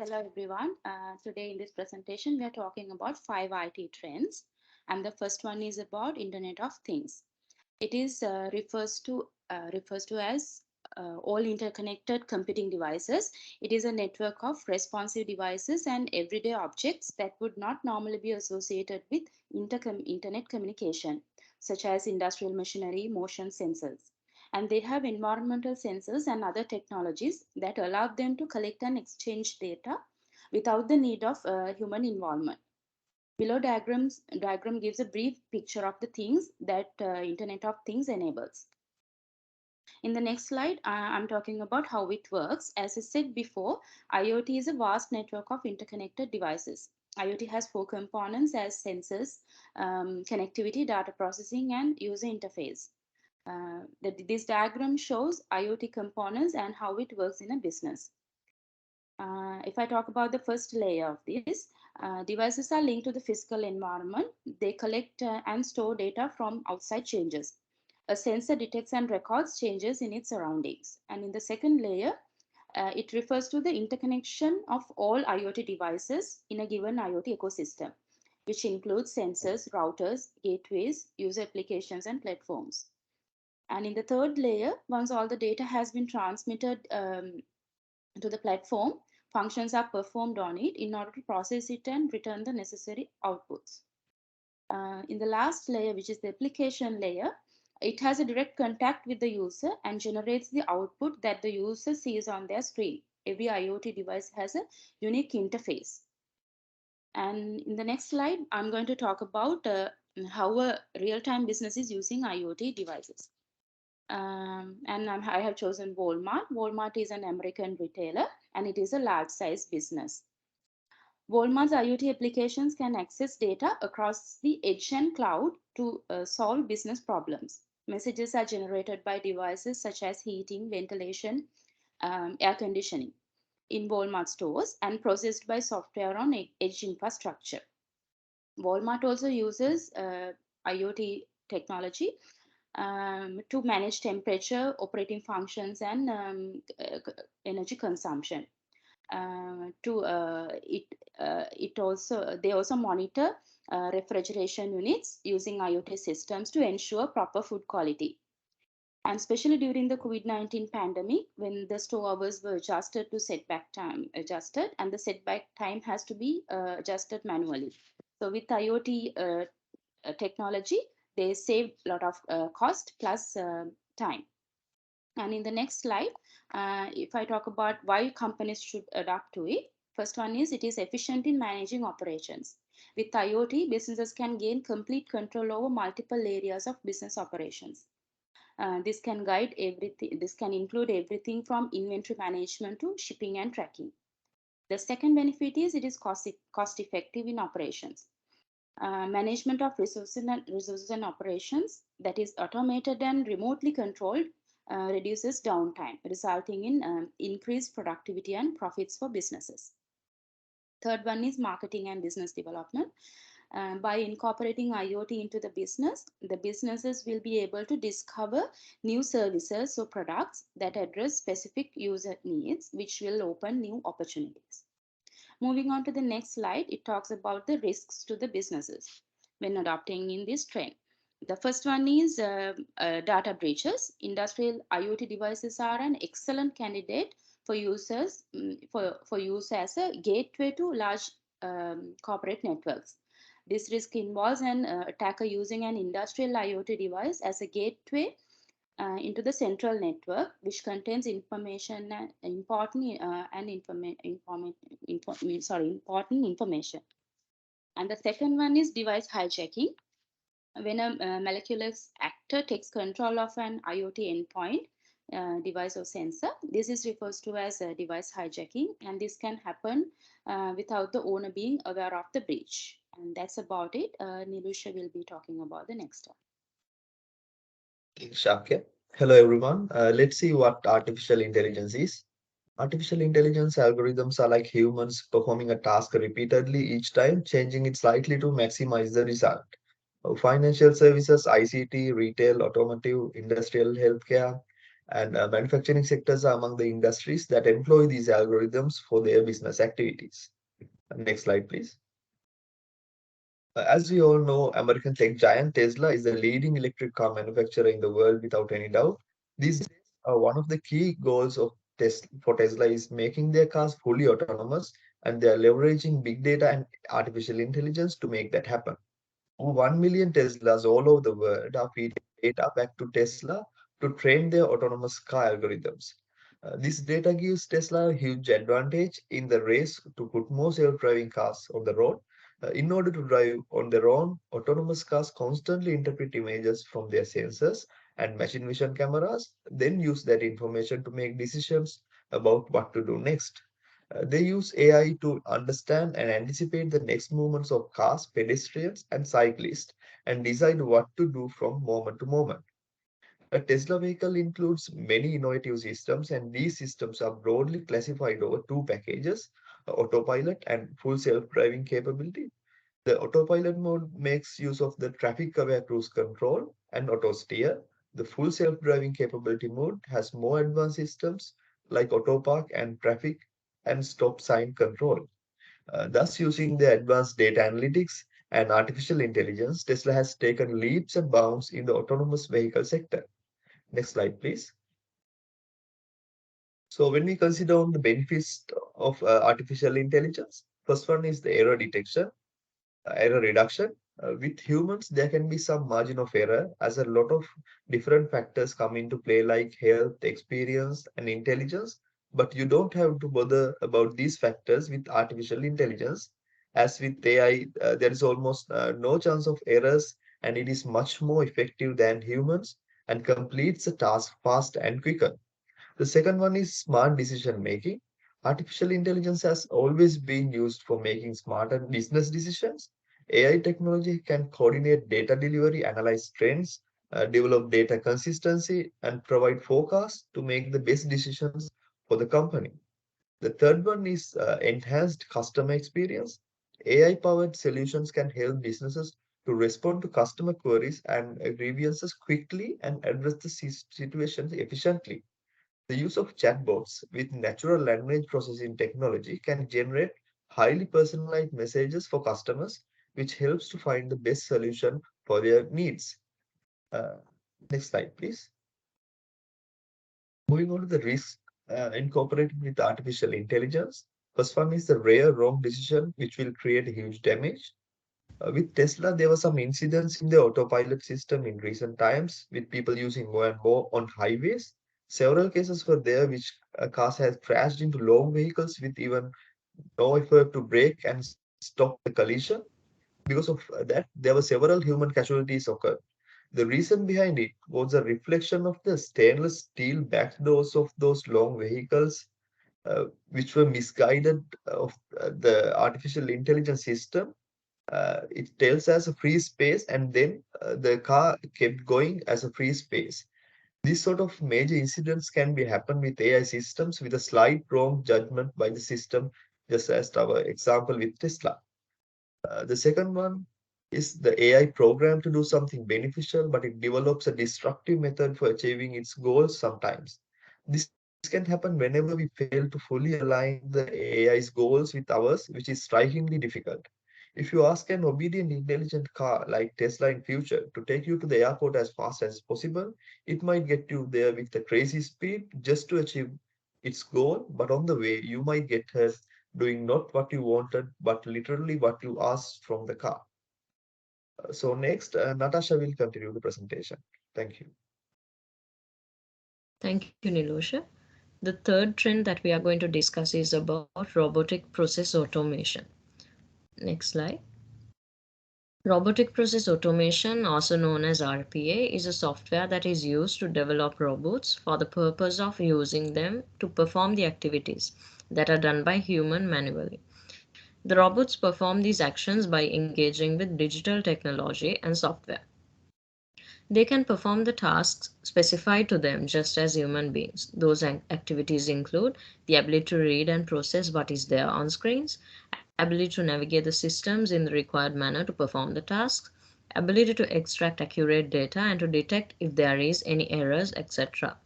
Hello everyone. Today in this presentation we are talking about 5 IT trends, and the first one is about Internet of Things. It is refers to as all interconnected computing devices. It is a network of responsive devices and everyday objects that would not normally be associated with internet communication, such as industrial machinery, motion sensors. And they have environmental sensors and other technologies that allow them to collect and exchange data without the need of human involvement. Below diagram gives a brief picture of the things that Internet of Things enables. In the next slide, I'm talking about how it works. As I said before, IoT is a vast network of interconnected devices. IoT has four components as sensors, connectivity, data processing, and user interface. This diagram shows IoT components and how it works in a business. If I talk about the first layer of this, devices are linked to the physical environment. They collect and store data from outside changes. A sensor detects and records changes in its surroundings. And in the second layer, it refers to the interconnection of all IoT devices in a given IoT ecosystem, which includes sensors, routers, gateways, user applications, and platforms. And in the third layer, once all the data has been transmitted to the platform, functions are performed on it in order to process it and return the necessary outputs. In the last layer, which is the application layer, it has a direct contact with the user and generates the output that the user sees on their screen. Every IoT device has a unique interface. And in the next slide, I'm going to talk about how a real-time business is using IoT devices. I have chosen Walmart. Walmart is an American retailer and it is a large size business. Walmart's IoT applications can access data across the edge and cloud to solve business problems. Messages are generated by devices such as heating, ventilation, air conditioning in Walmart stores and processed by software on edge infrastructure. Walmart also uses IoT technology to manage temperature, operating functions, and energy consumption. It also they also monitor refrigeration units using IoT systems to ensure proper food quality. And especially during the COVID-19 pandemic, when the store hours were adjusted to setback time adjusted, and the setback time has to be adjusted manually. So with IoT technology, they save a lot of cost plus time. And in the next slide, if I talk about why companies should adapt to it, first one is it is efficient in managing operations. With IoT, businesses can gain complete control over multiple areas of business operations. This can guide everything. This can include everything from inventory management to shipping and tracking. The second benefit is it is cost effective in operations. Management of resources and operations that is automated and remotely controlled reduces downtime, resulting in increased productivity and profits for businesses. Third one is marketing and business development. By incorporating IoT into the businesses will be able to discover new services or products that address specific user needs, which will open new opportunities. Moving on to the next slide, it talks about the risks to the businesses when adopting in this trend. The first one is data breaches. Industrial IoT devices are an excellent candidate for users for use as a gateway to large corporate networks. This risk involves an attacker using an industrial IoT device as a gateway into the central network, which contains information important important information. And the second one is device hijacking. When a malicious actor takes control of an IoT endpoint, device or sensor, this is refers to as device hijacking, and this can happen without the owner being aware of the breach. And that's about it. Nilusha will be talking about the next one. Shakya. Hello, everyone. Let's see what artificial intelligence is. Artificial intelligence algorithms are like humans performing a task repeatedly each time, changing it slightly to maximize the result. Financial services, ICT, retail, automotive, industrial, healthcare, And manufacturing sectors are among the industries that employ these algorithms for their business activities. Next slide, please. As we all know, American tech giant Tesla is the leading electric car manufacturer in the world without any doubt. These days, one of the key goals of for Tesla is making their cars fully autonomous, and they are leveraging big data and artificial intelligence to make that happen. 1 million Teslas all over the world are feeding data back to Tesla to train their autonomous car algorithms. This data gives Tesla a huge advantage in the race to put more self-driving cars on the road. In order to drive on their own, autonomous cars constantly interpret images from their sensors and machine vision cameras, then use that information to make decisions about what to do next. They use AI to understand and anticipate the next movements of cars, pedestrians, and cyclists and decide what to do from moment to moment. A Tesla vehicle includes many innovative systems, and these systems are broadly classified over two packages: autopilot and full self driving capability. The autopilot mode makes use of the traffic aware cruise control and auto steer. The full self driving capability mode has more advanced systems like auto park and traffic and stop sign control. Thus, using the advanced data analytics and artificial intelligence, Tesla has taken leaps and bounds in the autonomous vehicle sector. Next slide, please. So, when we consider on the benefits of artificial intelligence, first one is the error detection, error reduction. With humans, there can be some margin of error as a lot of different factors come into play, like health, experience, and intelligence. But you don't have to bother about these factors with artificial intelligence. As with AI, there is almost no chance of errors, and it is much more effective than humans and completes the task fast and quicker. The second one is smart decision making. Artificial intelligence has always been used for making smarter business decisions. AI technology can coordinate data delivery, analyze trends, develop data consistency, and provide forecasts to make the best decisions for the company. The third one is enhanced customer experience. AI powered solutions can help businesses to respond to customer queries and grievances quickly and address the situations efficiently. The use of chatbots with natural language processing technology can generate highly personalized messages for customers, which helps to find the best solution for their needs. Uh, Next slide, please. Moving on to the risk incorporated with artificial intelligence. First one is the rare wrong decision, which will create huge damage. With Tesla, there were some incidents in the autopilot system in recent times, with people using more and more on highways. Several cases were there which cars had crashed into long vehicles with even no effort to brake and stop the collision. Because of that, there were several human casualties occurred. The reason behind it was a reflection of the stainless steel back doors of those long vehicles, which were misguided of the artificial intelligence system. It tells as a free space, and then the car kept going as a free space. These sort of major incidents can be happen with AI systems with a slight wrong judgment by the system, just as our example with Tesla. The second one is the AI programmed to do something beneficial, but it develops a destructive method for achieving its goals sometimes. This can happen whenever we fail to fully align the AI's goals with ours, which is strikingly difficult. If you ask an obedient, intelligent car like Tesla in future to take you to the airport as fast as possible, it might get you there with a crazy speed just to achieve its goal, but on the way, you might get hurt doing not what you wanted, but literally what you asked from the car. So next, Natasha will continue the presentation. Thank you. Thank you, Nilusha. The third trend that we are going to discuss is about robotic process automation. Next slide. Robotic process automation, also known as RPA, is a software that is used to develop robots for the purpose of using them to perform the activities that are done by human manually. The robots perform these actions by engaging with digital technology and software. They can perform the tasks specified to them just as human beings. Those activities include the ability to read and process what is there on screens, ability to navigate the systems in the required manner to perform the tasks, ability to extract accurate data and to detect if there is any errors, etc.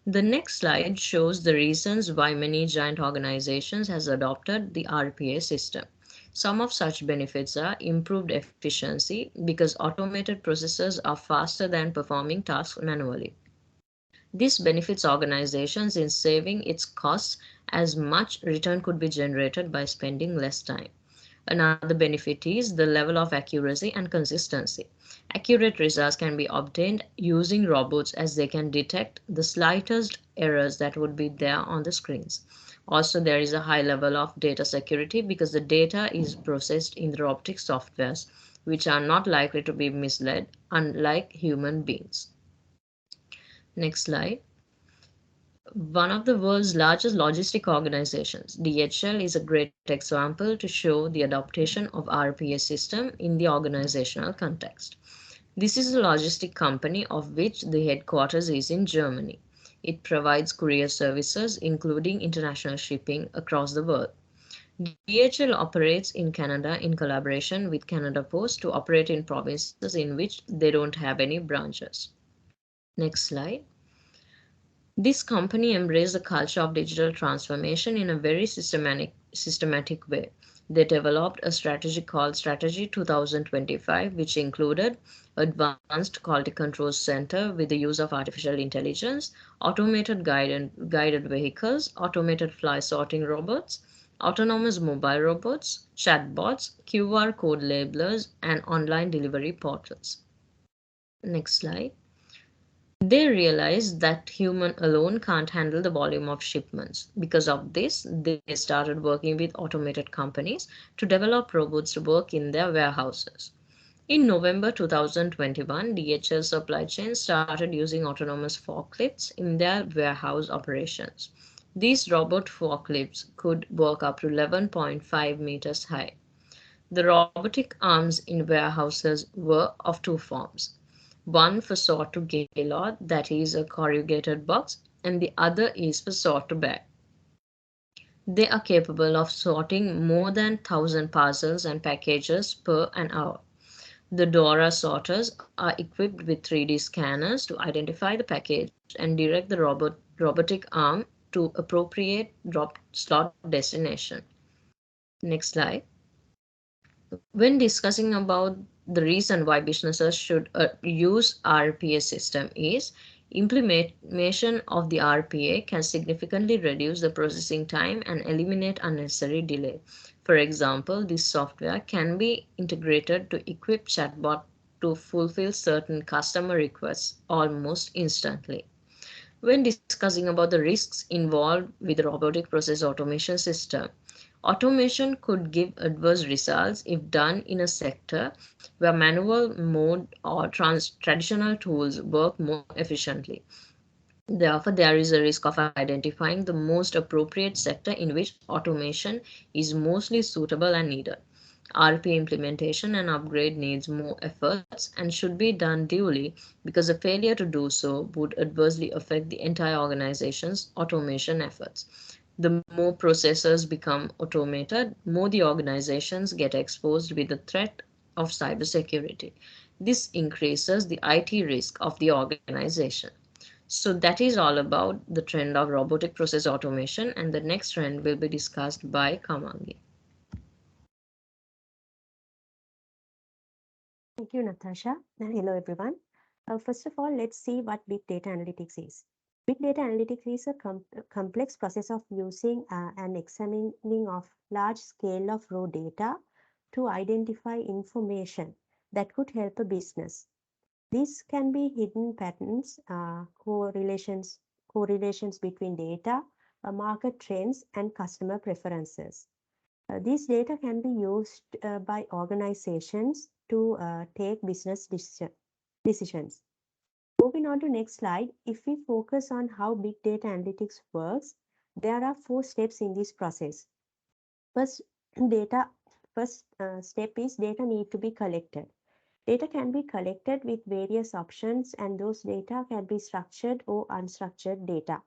The next slide shows the reasons why many giant organizations has adopted the RPA system. Some of such benefits are improved efficiency because automated processes are faster than performing tasks manually. This benefits organizations in saving its costs as much return could be generated by spending less time. Another benefit is the level of accuracy and consistency. Accurate results can be obtained using robots as they can detect the slightest errors that would be there on the screens. Also, there is a high level of data security because the data is processed in the robotic softwares, which are not likely to be misled, unlike human beings. Next slide. One of the world's largest logistic organizations, DHL, is a great example to show the adaptation of RPA system in the organizational context. This is a logistic company of which the headquarters is in Germany. It provides courier services, including international shipping across the world. DHL operates in Canada in collaboration with Canada Post to operate in provinces in which they don't have any branches. Next slide. This company embraced the culture of digital transformation in a very systematic way. They developed a strategy called Strategy 2025, which included advanced quality control center with the use of artificial intelligence, automated guided vehicles, automated fly sorting robots, autonomous mobile robots, chatbots, QR code labelers, and online delivery portals. Next slide. They realized that human alone can't handle the volume of shipments. Because of this, they started working with automated companies to develop robots to work in their warehouses. In November 2021, DHL supply chain started using autonomous forklifts in their warehouse operations. These robot forklifts could walk up to 11.5 meters high. The robotic arms in warehouses were of two forms, one for sort to gaylord, that is a corrugated box, and the other is for sort to bag. They are capable of sorting more than 1,000 parcels and packages per an hour. The Dora sorters are equipped with 3D scanners to identify the package and direct the robotic arm to appropriate drop slot destination. Next slide. When discussing about the reason why businesses should use RPA system is implementation of the RPA can significantly reduce the processing time and eliminate unnecessary delay. For example, this software can be integrated to equip chatbot to fulfill certain customer requests almost instantly. When discussing about the risks involved with the robotic process automation system, automation could give adverse results if done in a sector where manual mode or traditional tools work more efficiently. Therefore, there is a risk of identifying the most appropriate sector in which automation is mostly suitable and needed. RP implementation and upgrade needs more efforts and should be done duly because a failure to do so would adversely affect the entire organization's automation efforts. The more processes become automated, more the organizations get exposed with the threat of cybersecurity. This increases the IT risk of the organization. So that is all about the trend of robotic process automation, and the next trend will be discussed by Kamangi. Thank you, Natasha, and hello everyone. First of all, let's see what big data analytics is. Big data analytics is a complex process of using and examining of large scale of raw data to identify information that could help a business. This can be hidden patterns, correlations between data, market trends, and customer preferences. These data can be used by organizations to take business decisions. Moving on to next slide, if we focus on how big data analytics works, there are 4 steps in this process. First, data. First step is data need to be collected. Data can be collected with various options, and those data can be structured or unstructured data.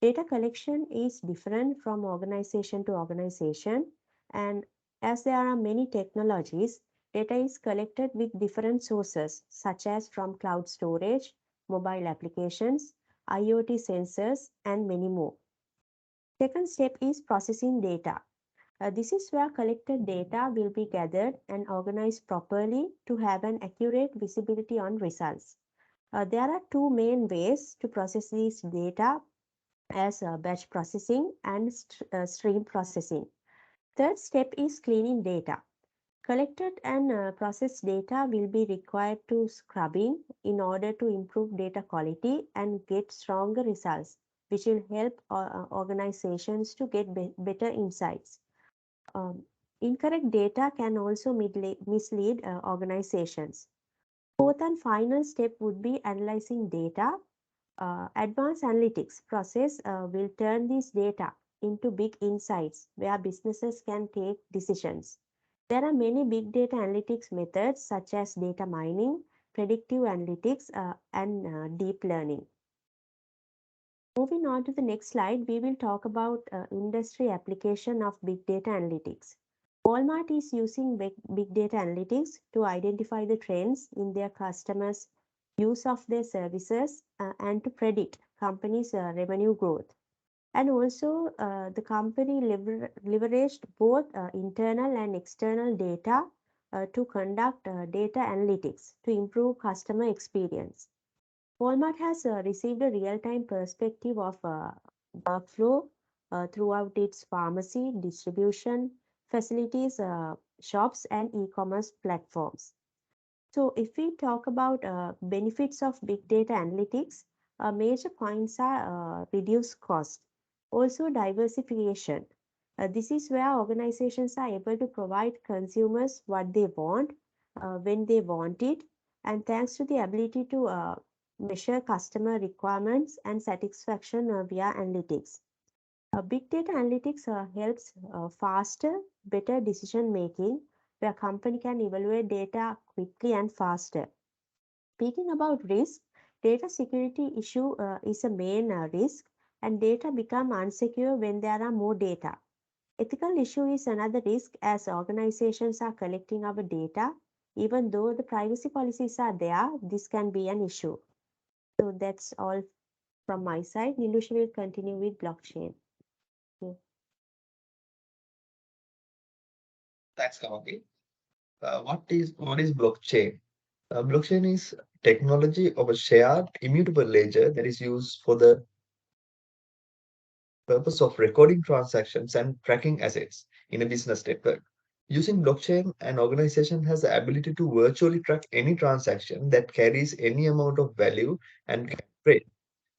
Data collection is different from organization to organization, and as there are many technologies, data is collected with different sources, such as from cloud storage, mobile applications, IoT sensors, and many more. Second step is processing data. This is where collected data will be gathered and organized properly to have an accurate visibility on results. There are two main ways to process these data as batch processing and stream processing. Third step is cleaning data. Collected and processed data will be required to scrubbing in order to improve data quality and get stronger results, which will help organizations to get better insights. Um, Incorrect data can also mislead organizations. Fourth and final step would be analyzing data. Advanced analytics process will turn this data into big insights where businesses can take decisions. There are many big data analytics methods such as data mining, predictive analytics, and deep learning. Moving on to the next slide, we will talk about industry application of big data analytics. Walmart is using big data analytics to identify the trends in their customers' use of their services and to predict companies' revenue growth. And also, the company leveraged both internal and external data to conduct data analytics to improve customer experience. Walmart has received a real-time perspective of workflow throughout its pharmacy, distribution facilities, shops, and e-commerce platforms. So, if we talk about benefits of big data analytics, major points are reduced cost, also diversification. This is where organizations are able to provide consumers what they want, when they want it, and thanks to the ability to measure customer requirements and satisfaction via analytics. Big data analytics helps faster, better decision making, where company can evaluate data quickly and faster. Speaking about risk, data security issue is a main risk, and data become unsecure when there are more data. Ethical issue is another risk as organizations are collecting our data. Even though the privacy policies are there, this can be an issue. So that's all from my side. Nilusha will continue with blockchain. Okay. Thanks, Kamangi. What is blockchain? Blockchain is technology of a shared immutable ledger that is used for the purpose of recording transactions and tracking assets in a business network. Using blockchain, an organization has the ability to virtually track any transaction that carries any amount of value and can trade.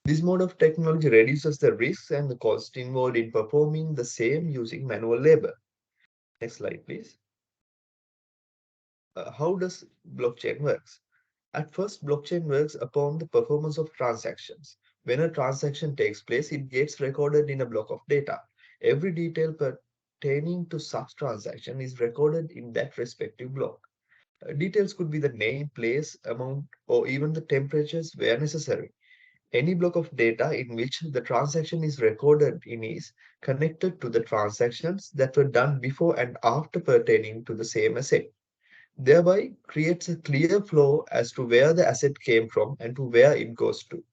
This mode of technology reduces the risks and the cost involved in performing the same using manual labor. Next slide, please. How does blockchain works? At first, blockchain works upon the performance of transactions. When a transaction takes place, it gets recorded in a block of data. Every detail pertaining to such transaction is recorded in that respective block. Details could be the name, place, amount, or even the temperatures where necessary. Any block of data in which the transaction is recorded in is connected to the transactions that were done before and after pertaining to the same asset, thereby creates a clear flow as to where the asset came from and to where it goes to.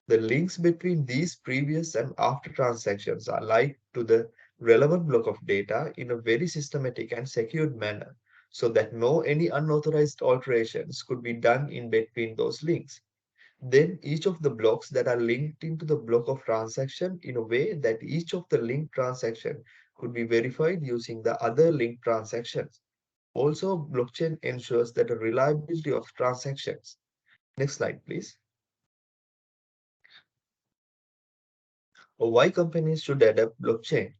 The links between these previous and after transactions are linked to the relevant block of data in a very systematic and secured manner, so that no any unauthorized alterations could be done in between those links. Then each of the blocks that are linked into the block of transaction in a way that each of the linked transaction could be verified using the other linked transactions. Also, blockchain ensures that the reliability of transactions. Next slide, please. Why companies should adopt blockchain?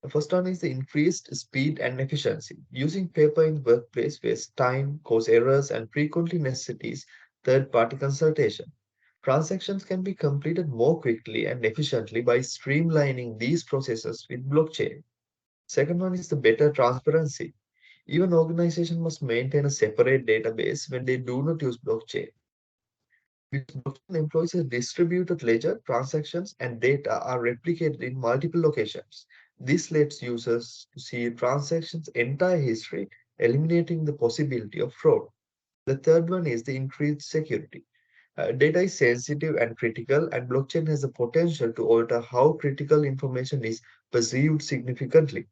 The first one is the increased speed and efficiency. Using paper in the workplace wastes time, cause errors, and frequently necessitates third-party consultation. Transactions can be completed more quickly and efficiently by streamlining these processes with blockchain. Second one is the better transparency. Even organizations must maintain a separate database when they do not use blockchain. Because blockchain employs a distributed ledger, transactions, and data are replicated in multiple locations. This lets users to see transactions' entire history, eliminating the possibility of fraud. The third one is the increased security. Data is sensitive and critical, and blockchain has the potential to alter how critical information is perceived significantly.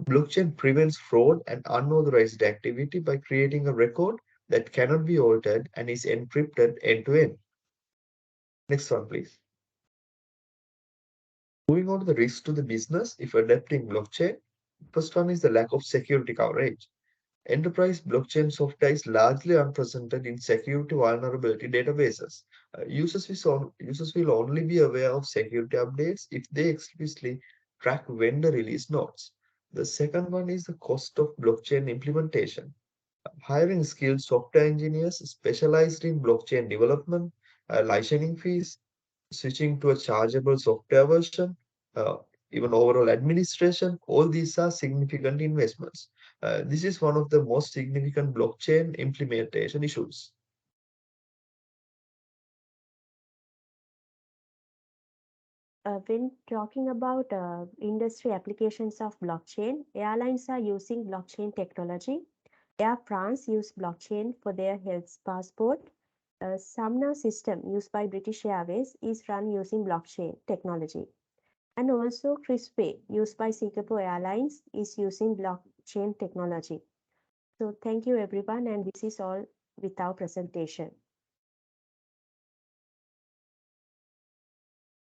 Blockchain prevents fraud and unauthorized activity by creating a record that cannot be altered and is encrypted end to end. Next one, please. Moving on to the risks to the business if adapting blockchain. First one is the lack of security coverage. Enterprise blockchain software is largely unprecedented in security vulnerability databases. Users will only be aware of security updates if they explicitly track vendor release notes. The second one is the cost of blockchain implementation. Hiring skilled software engineers specialized in blockchain development, licensing fees, switching to a chargeable software version, uh, even overall administration, all these are significant investments. This is one of the most significant blockchain implementation issues. When talking about industry applications of blockchain, airlines are using blockchain technology. Air France use blockchain for their health passport. Sumner system used by British Airways is run using blockchain technology. And also Crispay used by Singapore Airlines is using blockchain technology. So thank you everyone, and this is all with our presentation.